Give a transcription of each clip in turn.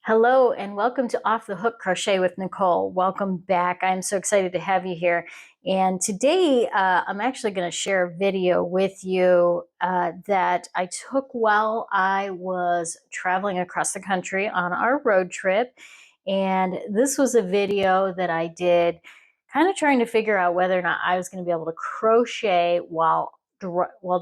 Hello and welcome to Off the Hook Crochet with Nicole. Welcome back. I'm so excited to have you here. And today I'm actually going to share a video with you that I took while I was traveling across the country on our road trip. And this was a video that I did kind of trying to figure out whether or not I was going to be able to crochet while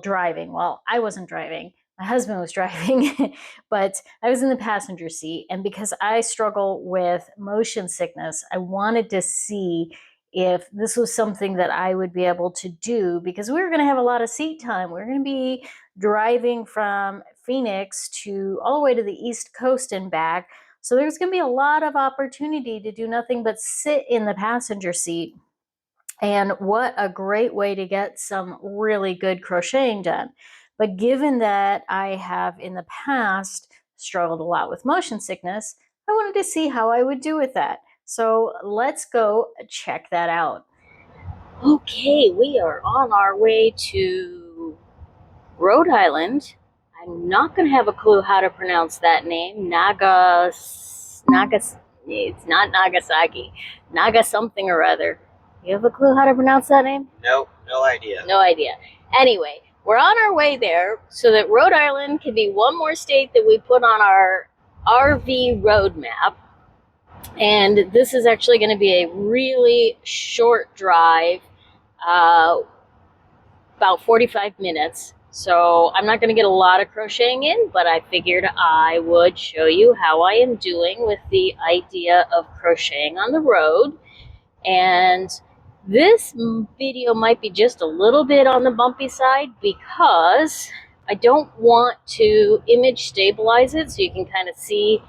driving. Well, I wasn't driving. My husband was driving, but I was in the passenger seat. And because I struggle with motion sickness, I wanted to see if this was something that I would be able to do because we were going to have a lot of seat time. We were going to be driving from Phoenix to all the way to the East Coast and back. So there's going to be a lot of opportunity to do nothing but sit in the passenger seat. And what a great way to get some really good crocheting done. But given that I have in the past struggled a lot with motion sickness, I wanted to see how I would do with that. So let's go check that out. Okay, we are on our way to Rhode Island. I'm not going to have a clue how to pronounce that name. It's not Nagasaki. Naga something or other. You have a clue how to pronounce that name? Nope, no idea. No idea. Anyway, we're on our way there so that Rhode Island can be one more state that we put on our RV roadmap. And this is actually going to be a really short drive, about 45 minutes. So I'm not going to get a lot of crocheting in, but I figured I would show you how I am doing with the idea of crocheting on the road. And this video might be just a little bit on the bumpy side because I don't want to image stabilize it so you can kind of see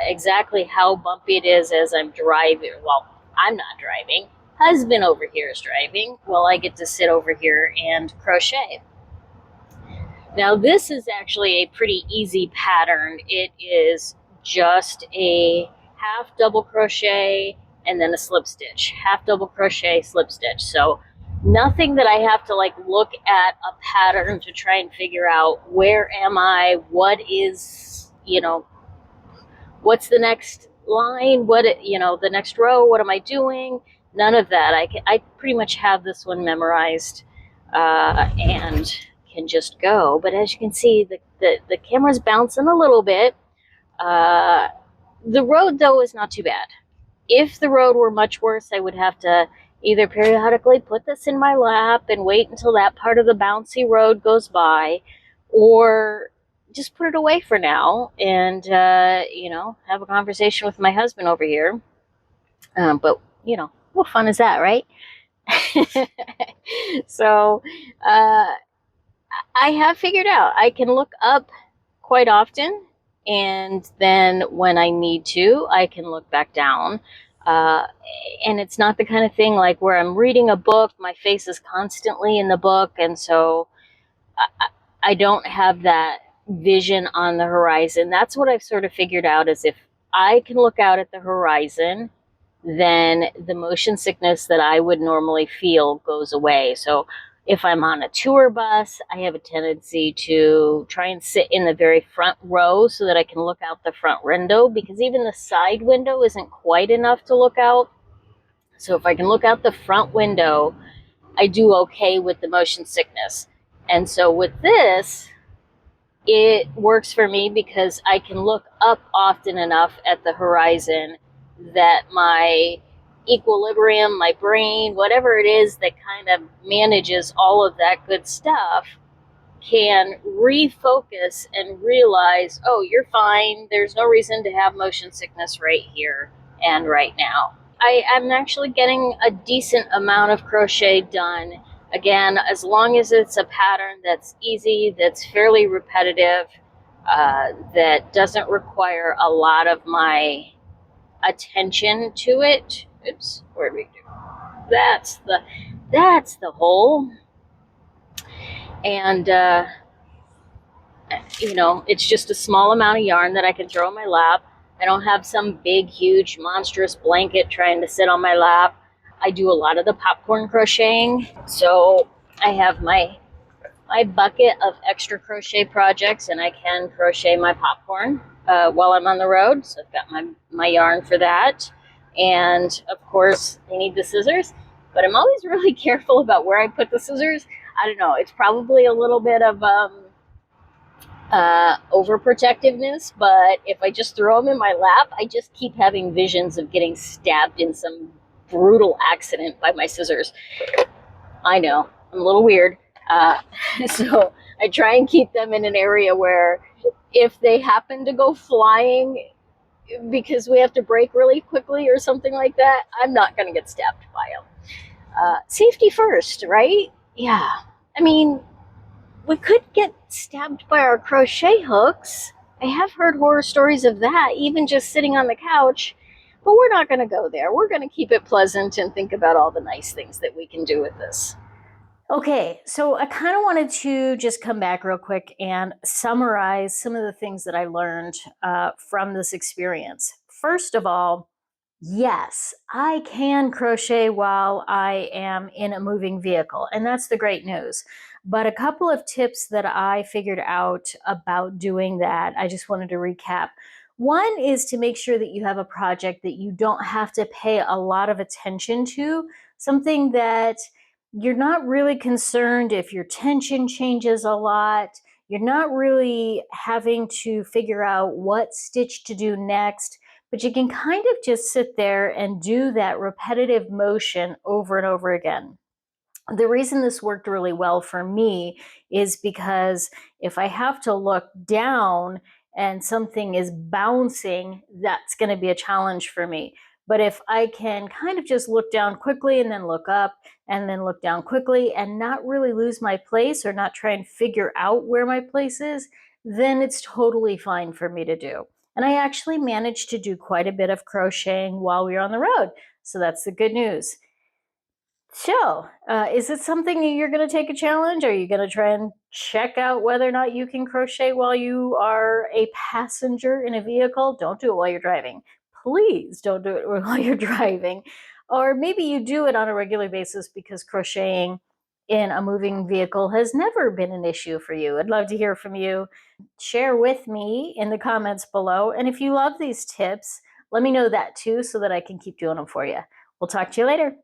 exactly how bumpy it is as I'm driving. Well, I'm not driving. Husband over here is driving while I get to sit over here and crochet. Now this is actually a pretty easy pattern. It is just a half double crochet and then a slip stitch, half double crochet, slip stitch. So nothing that I have to like look at a pattern to try and figure out where am I, what is, what's the next line, the next row, what am I doing? None of that. I pretty much have this one memorized and can just go. But as you can see, the camera's bouncing a little bit. The road though is not too bad. If the road were much worse, I would have to either periodically put this in my lap and wait until that part of the bouncy road goes by, or just put it away for now and, have a conversation with my husband over here. But, what fun is that, right? So, I have figured out I can look up quite often. And then when I need to, I can look back down. And it's not the kind of thing like where I'm reading a book, my face is constantly in the book. And so I don't have that vision on the horizon. That's what I've sort of figured out is if I can look out at the horizon, then the motion sickness that I would normally feel goes away. So if I'm on a tour bus, I have a tendency to try and sit in the very front row so that I can look out the front window, because even the side window isn't quite enough to look out. So if I can look out the front window, I do okay with the motion sickness. And so with this, it works for me because I can look up often enough at the horizon that my equilibrium, my brain, whatever it is that kind of manages all of that good stuff, can refocus and realize, oh, you're fine. There's no reason to have motion sickness right here and right now. I'm actually getting a decent amount of crochet done. Again, as long as it's a pattern that's easy, that's fairly repetitive, that doesn't require a lot of my attention to it. Oops, where did we do? That's the hole. And it's just a small amount of yarn that I can throw in my lap. I don't have some big, huge, monstrous blanket trying to sit on my lap. I do a lot of the popcorn crocheting. So I have my bucket of extra crochet projects and I can crochet my popcorn. while I'm on the road. So I've got my yarn for that. And of course, I need the scissors, but I'm always really careful about where I put the scissors. I don't know, it's probably a little bit of overprotectiveness, but if I just throw them in my lap, I just keep having visions of getting stabbed in some brutal accident by my scissors. I know, I'm a little weird. Uh, so I try and keep them in an area where if they happen to go flying because we have to break really quickly or something like that, I'm not going to get stabbed by them. Safety first, right? Yeah. I mean, we could get stabbed by our crochet hooks. I have heard horror stories of that, even just sitting on the couch. But we're not going to go there. We're going to keep it pleasant and think about all the nice things that we can do with this. Okay, so I kind of wanted to just come back real quick and summarize some of the things that I learned from this experience. First of all, yes, I can crochet while I am in a moving vehicle, and that's the great news. But a couple of tips that I figured out about doing that, I just wanted to recap. One is to make sure that you have a project that you don't have to pay a lot of attention to, something that you're not really concerned if your tension changes a lot. You're not really having to figure out what stitch to do next, but you can kind of just sit there and do that repetitive motion over and over again. The reason this worked really well for me is because if I have to look down and something is bouncing, that's going to be a challenge for me. But if I can kind of just look down quickly and then look up and then look down quickly and not really lose my place or not try and figure out where my place is, then it's totally fine for me to do. And I actually managed to do quite a bit of crocheting while we were on the road. So that's the good news. So, is it something you're going to take a challenge? Are you going to try and check out whether or not you can crochet while you are a passenger in a vehicle? Don't do it while you're driving. Please don't do it while you're driving. Or maybe you do it on a regular basis because crocheting in a moving vehicle has never been an issue for you. I'd love to hear from you. Share with me in the comments below. And if you love these tips, let me know that too so that I can keep doing them for you. We'll talk to you later.